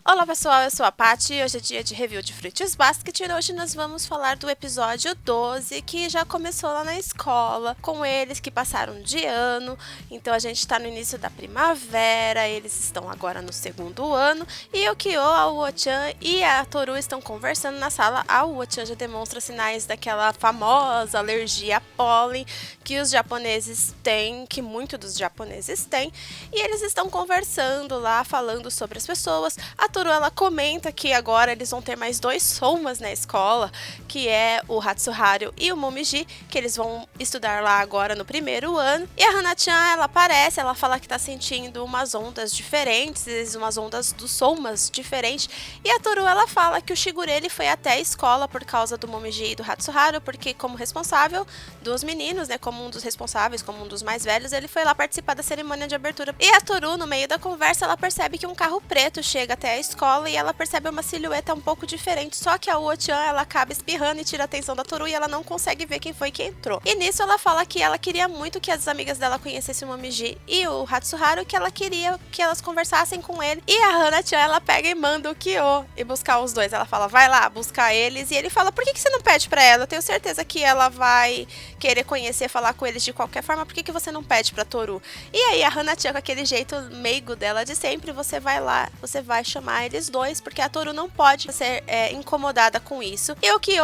Olá pessoal, eu sou a Paty e hoje é dia de review de Fruits Basket e hoje nós vamos falar do episódio 12 que já começou lá na escola, com eles que passaram de ano, então a gente tá no início da primavera, eles estão agora no segundo ano e o Kyo, a Uo-chan e a Toru estão conversando na sala. A Uo-chan já demonstra sinais daquela famosa alergia a pólen que os japoneses têm, que muitos dos japoneses têm, e eles estão conversando lá, falando sobre as pessoas. A Toru, ela comenta que agora eles vão ter mais dois Somas na escola, que é o Hatsuharu e o Momiji, que eles vão estudar lá agora no primeiro ano. E a Hana-chan, ela aparece, ela fala que tá sentindo umas ondas diferentes, umas ondas dos Somas diferentes. E a Toru, ela fala que o Shigure, ele foi até a escola por causa do Momiji e do Hatsuharu, porque como responsável dos meninos, né, como um dos responsáveis, como um dos mais velhos, ele foi lá participar da cerimônia de abertura. E a Toru, no meio da conversa, ela percebe que um carro preto chega até a escola e ela percebe uma silhueta um pouco diferente, só que a Uo-chan, ela acaba espirrando e tira a atenção da Toru e ela não consegue ver quem foi que entrou. E nisso ela fala que ela queria muito que as amigas dela conhecessem o Momiji e o Hatsuharu, que ela queria que elas conversassem com ele. E a Hana-chan, ela pega e manda o Kyo e buscar os dois. Ela fala, vai lá, buscar eles. E ele fala, por que você não pede pra ela? Eu tenho certeza que ela vai querer conhecer, falar com eles de qualquer forma, por que você não pede pra Toru? E aí a Hana-chan, com aquele jeito meigo dela de sempre, você vai lá, você vai chamar eles dois, porque a Toru não pode ser incomodada com isso. E o Kyo,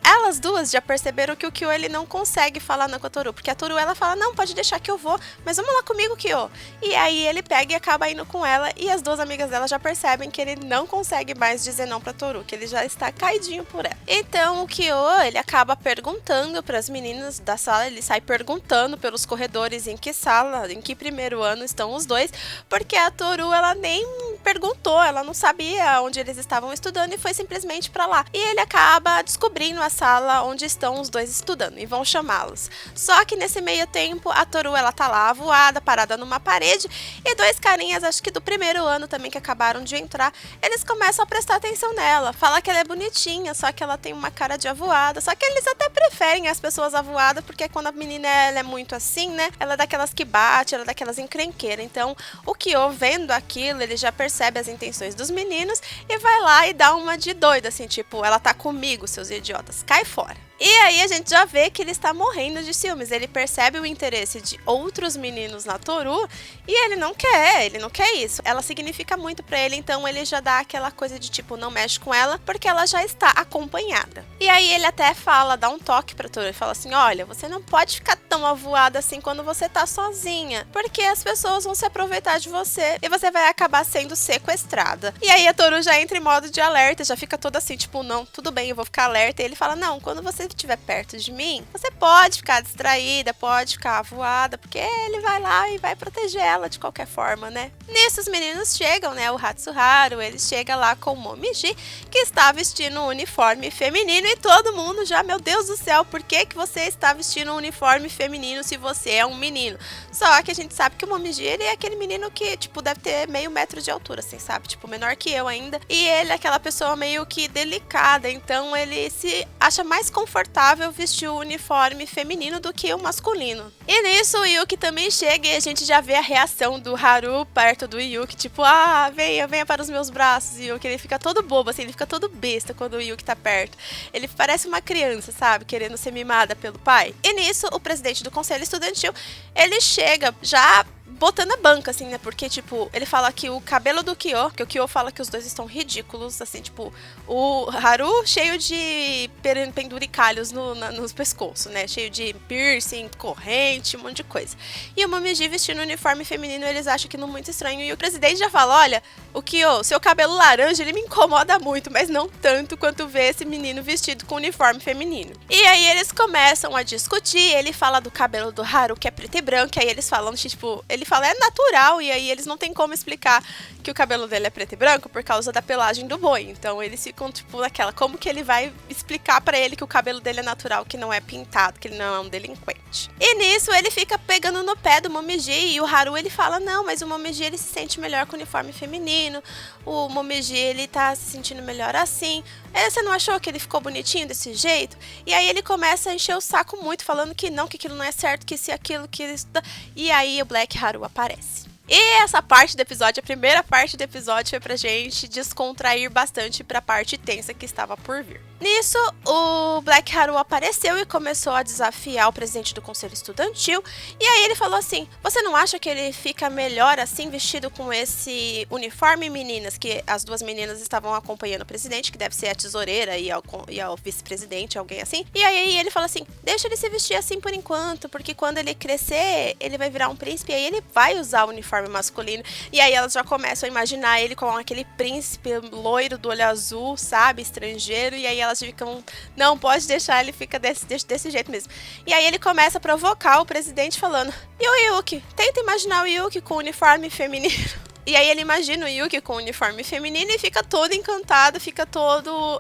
elas duas já perceberam que o Kyo, ele não consegue falar não com a Toru, porque a Toru, ela fala, não, pode deixar que eu vou, mas vamos lá comigo, Kyo. E aí ele pega e acaba indo com ela, e as duas amigas dela já percebem que ele não consegue mais dizer não pra Toru, que ele já está caidinho por ela. Então o Kyo, ele acaba perguntando pras meninas da sala, ele sai perguntando pelos corredores em que sala, em que primeiro ano estão os dois, porque a Toru, ela nem perguntou, ela não sabia onde eles estavam estudando e foi simplesmente pra lá. E ele acaba descobrindo a sala onde estão os dois estudando e vão chamá-los. Só que nesse meio tempo, a Toru, ela tá lá avoada, parada numa parede, e dois carinhas, acho que do primeiro ano também, que acabaram de entrar, eles começam a prestar atenção nela, fala que ela é bonitinha, só que ela tem uma cara de avoada, só que eles até preferem as pessoas avoadas, porque quando a menina, ela é muito assim, né, ela é daquelas que bate, ela é daquelas encrenqueiras. Então o Kyo, vendo aquilo, ele já percebe as intenções dos meninos e vai lá e dá uma de doida, assim, tipo, ela tá comigo, seus idiotas, cai fora. E aí a gente já vê que ele está morrendo de ciúmes, ele percebe o interesse de outros meninos na Toru e ele não quer isso. Ela significa muito pra ele, então ele já dá aquela coisa de tipo, não mexe com ela, porque ela já está acompanhada. E aí ele até fala, dá um toque pra Toru e fala assim, olha, você não pode ficar tão avoada assim quando você tá sozinha, porque as pessoas vão se aproveitar de você e você vai acabar sendo sequestrada. E aí a Toru já entra em modo de alerta, já fica toda assim, tipo, não, tudo bem, eu vou ficar alerta. E ele fala, não, quando você estiver perto de mim, você pode ficar distraída, pode ficar avoada, porque ele vai lá e vai proteger ela de qualquer forma, né? Nisso os meninos chegam, né? O Hatsuharu, ele chega lá com o Momiji, que está vestindo um uniforme feminino, e todo mundo já, meu Deus do céu, por que você está vestindo um uniforme feminino se você é um menino? Só que a gente sabe que o Momiji, ele é aquele menino que, tipo, deve ter meio metro de altura, assim, sabe? Tipo, menor que eu ainda. E ele é aquela pessoa meio que delicada, então ele se acha mais confortável vestir o uniforme feminino do que o masculino. E nisso o Yuki também chega e a gente já vê a reação do Haru perto do Yuki, tipo, ah, venha para os meus braços, Yuki. Ele fica todo bobo, assim, ele fica todo besta quando o Yuki tá perto. Ele parece uma criança, sabe, querendo ser mimada pelo pai. E nisso o presidente do conselho estudantil, ele chega já botando a banca, assim, né, porque, tipo, ele fala que o cabelo do Kyo, que o Kyo fala que os dois estão ridículos, assim, tipo, o Haru cheio de penduricalhos nos pescoços, né, cheio de piercing, corrente, um monte de coisa. E o Momiji vestindo um uniforme feminino, eles acham aquilo muito estranho, e o presidente já fala, olha, o Kyo, seu cabelo laranja, ele me incomoda muito, mas não tanto quanto ver esse menino vestido com uniforme feminino. E aí eles começam a discutir, ele fala do cabelo do Haru, que é preto e branco, e aí eles falam, tipo, ele fala, é natural, e aí eles não tem como explicar que o cabelo dele é preto e branco por causa da pelagem do boi. Então eles ficam, tipo, naquela, como que ele vai explicar pra ele que o cabelo dele é natural, que não é pintado, que ele não é um delinquente. E nisso ele fica pegando no pé do Momiji, e o Haru, ele fala, não, mas o Momiji, ele se sente melhor com o uniforme feminino, o Momiji, ele tá se sentindo melhor assim, você não achou que ele ficou bonitinho desse jeito? E aí ele começa a encher o saco muito, falando que não, que aquilo não é certo, que isso e aquilo, que isso... E aí o Black Haru aparece. E essa parte do episódio, a primeira parte do episódio, foi pra gente descontrair bastante pra parte tensa que estava por vir. Nisso, o Black Haru apareceu e começou a desafiar o presidente do conselho estudantil. E aí ele falou assim: você não acha que ele fica melhor assim, vestido com esse uniforme, meninas? Que as duas meninas estavam acompanhando o presidente, que deve ser a tesoureira e ao vice-presidente, alguém assim. E aí ele falou assim: deixa ele se vestir assim por enquanto, porque quando ele crescer, ele vai virar um príncipe e aí ele vai usar o uniforme masculino. E aí elas já começam a imaginar ele com aquele príncipe loiro do olho azul, sabe, estrangeiro. E aí elas ficam: não, pode deixar, ele fica desse jeito mesmo. E aí ele começa a provocar o presidente falando: e o Yuki? Tenta imaginar o Yuki com o uniforme feminino. E aí ele imagina o Yuki com o uniforme feminino e fica todo encantado, fica todo...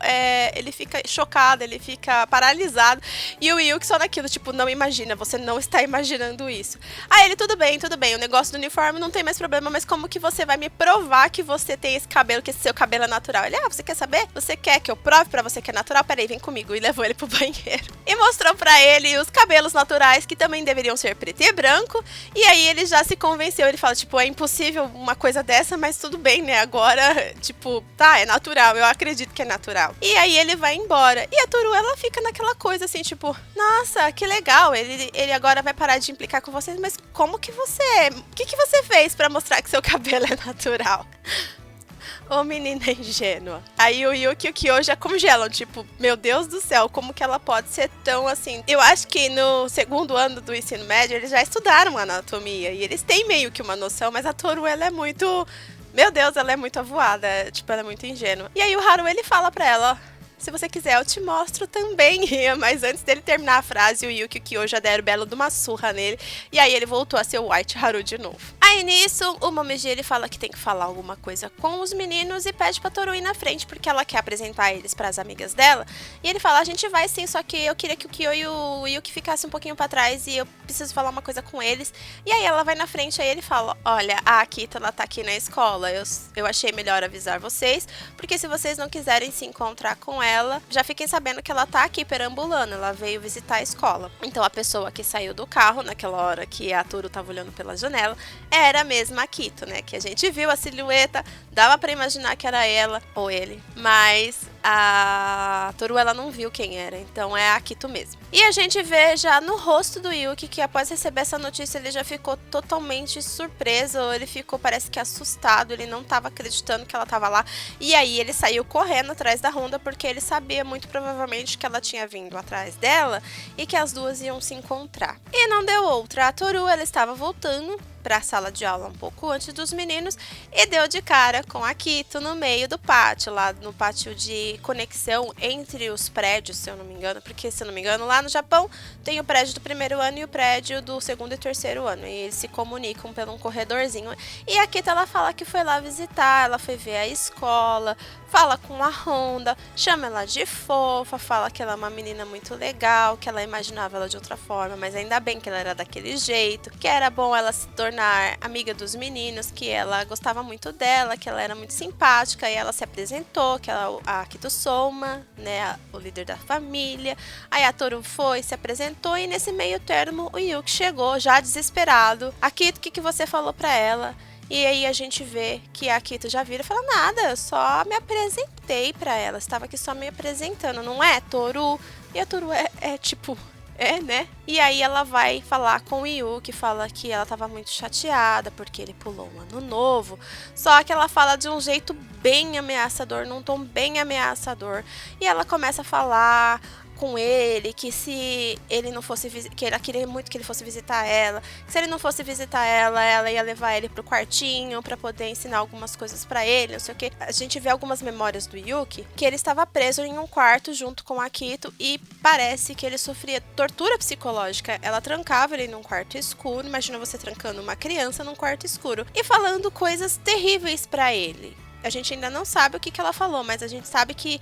ele fica chocado, ele fica paralisado. E o Yuki só naquilo, tipo, não imagina, você não está imaginando isso. Aí ele: tudo bem, o negócio do uniforme não tem mais problema, mas como que você vai me provar que você tem esse cabelo, que esse seu cabelo é natural? Ele: você quer saber? Você quer que eu prove pra você que é natural? Peraí, vem comigo. E levou ele pro banheiro. E mostrou pra ele os cabelos naturais, que também deveriam ser preto e branco. E aí ele já se convenceu, ele fala, tipo, é impossível uma coisa dessa, mas tudo bem, né? Agora, tipo, tá, é natural, eu acredito que é natural. E aí ele vai embora. E a Toru, ela fica naquela coisa assim, tipo, nossa, que legal, ele agora vai parar de implicar com vocês, mas como que você... O que você fez pra mostrar que seu cabelo é natural? Ô, menina ingênua. Aí o Yuki e o Kyo já congelam, tipo, meu Deus do céu, como que ela pode ser tão assim? Eu acho que no segundo ano do ensino médio eles já estudaram anatomia e eles têm meio que uma noção, mas a Toru, ela é muito... Meu Deus, ela é muito avoada, tipo, ela é muito ingênua. E aí o Haru, ele fala pra ela: se você quiser, eu te mostro também. Mas antes dele terminar a frase, o Yuki e o Kyo já deram belo de uma surra nele. E aí ele voltou a ser o White Haru de novo. Aí nisso, o Momiji, ele fala que tem que falar alguma coisa com os meninos e pede pra Toru ir na frente, porque ela quer apresentar eles pras amigas dela. E ele fala: a gente vai sim, só que eu queria que o Kyo e o Yuki ficassem um pouquinho pra trás e eu preciso falar uma coisa com eles. E aí ela vai na frente, aí ele fala: olha, a Akita, ela tá aqui na escola, eu achei melhor avisar vocês, porque se vocês não quiserem se encontrar com ela, já fiquem sabendo que ela tá aqui perambulando, ela veio visitar a escola. Então a pessoa que saiu do carro naquela hora que a Toru tava olhando pela janela era mesmo a Akito, né? Que a gente viu a silhueta, dava pra imaginar que era ela ou ele, mas a Toru, ela não viu quem era, então é a Akito mesmo. E a gente vê já no rosto do Yuki que após receber essa notícia ele já ficou totalmente surpreso, ele ficou, parece que assustado, ele não tava acreditando que ela tava lá. E aí ele saiu correndo atrás da Honda porque ele sabia muito provavelmente que ela tinha vindo atrás dela e que as duas iam se encontrar. E não deu outra, a Toru, ela estava voltando para a sala de aula um pouco antes dos meninos e deu de cara com a Akito no meio do pátio, lá no pátio de conexão entre os prédios, se eu não me engano, porque se eu não me engano lá no Japão tem o prédio do primeiro ano e o prédio do segundo e terceiro ano, e eles se comunicam por um corredorzinho. E a Akito, ela fala que foi lá visitar, ela foi ver a escola, fala com a Honda, chama ela de fofa, fala que ela é uma menina muito legal, que ela imaginava ela de outra forma, mas ainda bem que ela era daquele jeito, que era bom ela se tornar amiga dos meninos, que ela gostava muito dela, que ela era muito simpática, e ela se apresentou, que ela a Akito Soma, né, o líder da família. Aí a Toru foi, se apresentou, e nesse meio termo o Yuki chegou já desesperado. Akito, o que você falou pra ela? E aí a gente vê que a Akito já vira e fala: nada, eu só me apresentei pra ela, estava aqui só me apresentando, não é, Toru? E a Toru tipo... né? E aí ela vai falar com o Yuki, fala que ela tava muito chateada porque ele pulou um ano novo. Só que ela fala de um jeito bem ameaçador, num tom bem ameaçador. E ela começa a falar com ele que se ele não fosse que ela queria muito que ele fosse visitar ela, que se ele não fosse visitar ela, ela ia levar ele pro quartinho pra poder ensinar algumas coisas pra ele, não sei o que. A gente vê algumas memórias do Yuki que ele estava preso em um quarto junto com a Akito e parece que ele sofria tortura psicológica. Ela trancava ele num quarto escuro, imagina você trancando uma criança num quarto escuro e falando coisas terríveis pra ele. A gente ainda não sabe o que ela falou, mas a gente sabe que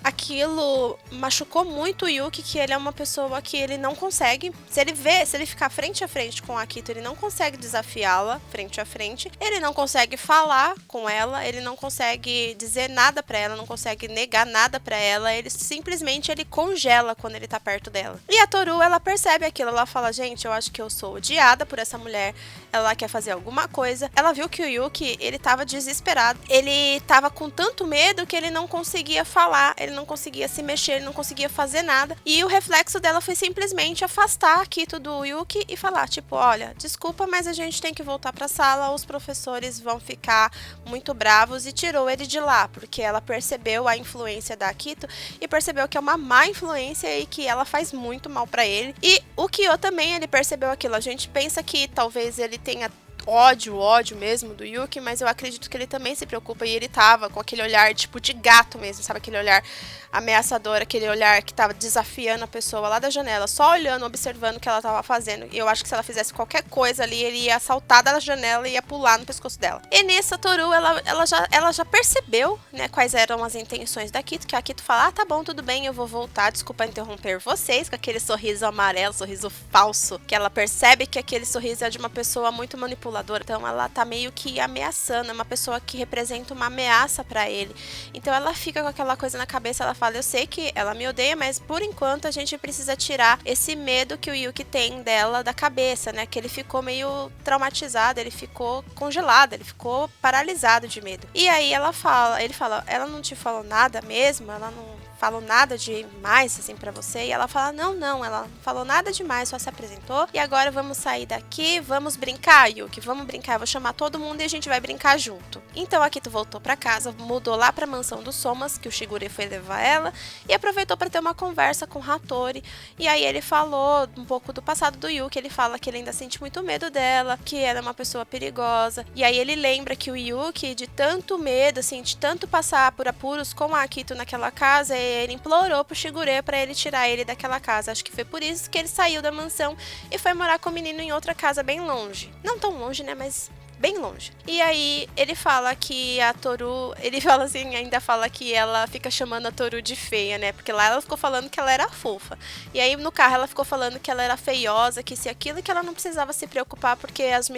aquilo machucou muito o Yuki, que ele é uma pessoa que ele não consegue, se ele ficar frente a frente com a Akito, ele não consegue desafiá-la frente a frente, ele não consegue falar com ela, ele não consegue dizer nada pra ela, não consegue negar nada pra ela, ele simplesmente ele congela quando ele tá perto dela. E a Toru, ela percebe aquilo, ela fala, gente, eu acho que eu sou odiada por essa mulher, ela quer fazer alguma coisa. Ela viu que o Yuki, ele tava desesperado, ele tava com tanto medo que ele não conseguia falar, ele não conseguia se mexer, ele não conseguia fazer nada. E o reflexo dela foi simplesmente afastar a Akito do Yuki e falar, tipo, olha, desculpa, mas a gente tem que voltar pra sala, os professores vão ficar muito bravos, e tirou ele de lá, porque ela percebeu a influência da Akito e percebeu que é uma má influência e que ela faz muito mal pra ele. E o Kyo também, ele percebeu aquilo. A gente pensa que talvez ele tenha ódio mesmo do Yuki, mas eu acredito que ele também se preocupa, e ele tava com aquele olhar tipo de gato mesmo, sabe, aquele olhar ameaçador, aquele olhar que tava desafiando a pessoa lá da janela, só olhando, observando o que ela tava fazendo. E eu acho que se ela fizesse qualquer coisa ali, ele ia saltar da janela e ia pular no pescoço dela. E nisso a Toru, ela já percebeu, né, quais eram as intenções da Akito, que a Akito fala, tá bom, tudo bem, eu vou voltar, desculpa interromper vocês, com aquele sorriso amarelo, sorriso falso, que ela percebe que aquele sorriso é de uma pessoa muito manipuladora. Então ela tá meio que ameaçando, é uma pessoa que representa uma ameaça pra ele. Então ela fica com aquela coisa na cabeça, ela fala, eu sei que ela me odeia, mas por enquanto a gente precisa tirar esse medo que o Yuki tem dela da cabeça, né? Que ele ficou meio traumatizado, ele ficou congelado, ele ficou paralisado de medo. E aí ele fala, ela não te falou nada mesmo? Ela não falou nada demais assim pra você? E ela fala, não, ela não falou nada demais, só se apresentou. E agora vamos sair daqui, vamos brincar, Yuki, vamos brincar, eu vou chamar todo mundo e a gente vai brincar junto. Então a Akito voltou pra casa, mudou lá pra mansão dos Somas, que o Shigure foi levar ela, e aproveitou pra ter uma conversa com o Hattori. E aí ele falou um pouco do passado do Yuki, ele fala que ele ainda sente muito medo dela, que ela é uma pessoa perigosa. E aí ele lembra que o Yuki, de tanto medo, assim, de tanto passar por apuros com a Akito naquela casa, ele implorou pro Shigure pra ele tirar ele daquela casa. Acho que foi por isso que ele saiu da mansão e foi morar com o menino em outra casa bem longe. Não tão longe, né, mas bem longe. E aí ele fala que a Toru, ele fala assim, ainda fala que ela fica chamando a Toru de feia, né? Porque lá ela ficou falando que ela era fofa. E aí no carro ela ficou falando que ela era feiosa, que se aquilo, que ela não precisava se preocupar porque as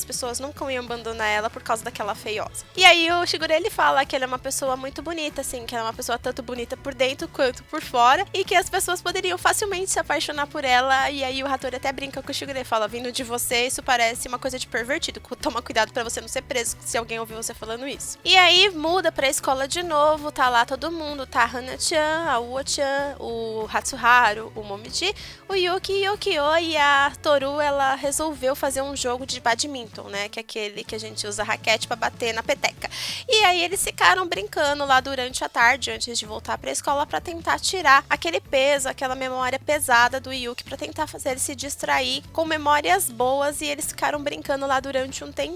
pessoas nunca iam abandonar ela por causa daquela feiosa. E aí o Shigure, ele fala que ela é uma pessoa muito bonita, assim, que ela é uma pessoa tanto bonita por dentro quanto por fora, e que as pessoas poderiam facilmente se apaixonar por ela. E aí o Hattori até brinca com o Shigure, fala, vindo de você, isso parece uma coisa de pervertido, toma cuidado pra você não ser preso se alguém ouvir você falando isso. E aí muda pra escola de novo, tá lá todo mundo, tá a Hana-chan, a Uo-chan, o Hatsuharu, o Momiji, o Yuki e o Kyo, e a Toru, ela resolveu fazer um jogo de badminton, né, que é aquele que a gente usa raquete pra bater na peteca. E aí eles ficaram brincando lá durante a tarde, antes de voltar pra escola, pra tentar tirar aquele peso, aquela memória pesada do Yuki, pra tentar fazer ele se distrair com memórias boas, e eles ficaram brincando lá durante um tempão.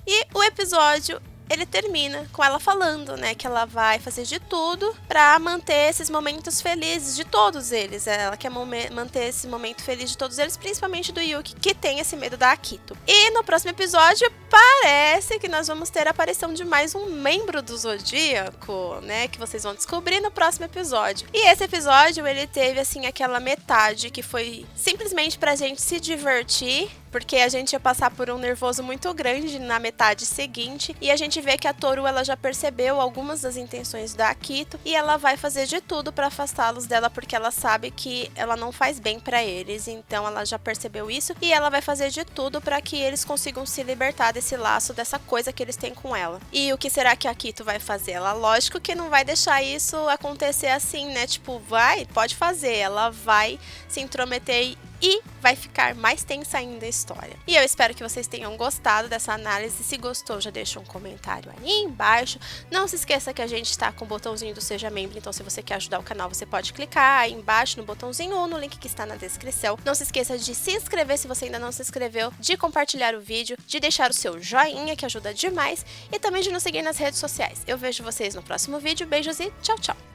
E o episódio, ele termina com ela falando, né, que ela vai fazer de tudo pra manter esses momentos felizes de todos eles. Ela quer manter esse momento feliz de todos eles, principalmente do Yuki, que tem esse medo da Akito. E no próximo episódio, parece que nós vamos ter a aparição de mais um membro do Zodíaco, né, que vocês vão descobrir no próximo episódio. E esse episódio, ele teve, assim, aquela metade que foi simplesmente pra gente se divertir, porque a gente ia passar por um nervoso muito grande na metade seguinte, e a gente vê que a Toru, ela já percebeu algumas das intenções da Akito, e ela vai fazer de tudo pra afastá-los dela, porque ela sabe que ela não faz bem pra eles, então ela já percebeu isso, e ela vai fazer de tudo pra que eles consigam se libertar desse laço, dessa coisa que eles têm com ela. E o que será que a Akito vai fazer? Ela, lógico que não vai deixar isso acontecer assim, né, tipo, pode fazer, ela vai se intrometer e vai ficar mais tensa ainda a história. E eu espero que vocês tenham gostado dessa análise. Se gostou, já deixa um comentário aí embaixo. Não se esqueça que a gente está com o botãozinho do Seja Membro, então se você quer ajudar o canal, você pode clicar aí embaixo no botãozinho ou no link que está na descrição. Não se esqueça de se inscrever se você ainda não se inscreveu, de compartilhar o vídeo, de deixar o seu joinha, que ajuda demais, e também de nos seguir nas redes sociais. Eu vejo vocês no próximo vídeo. Beijos e tchau, tchau!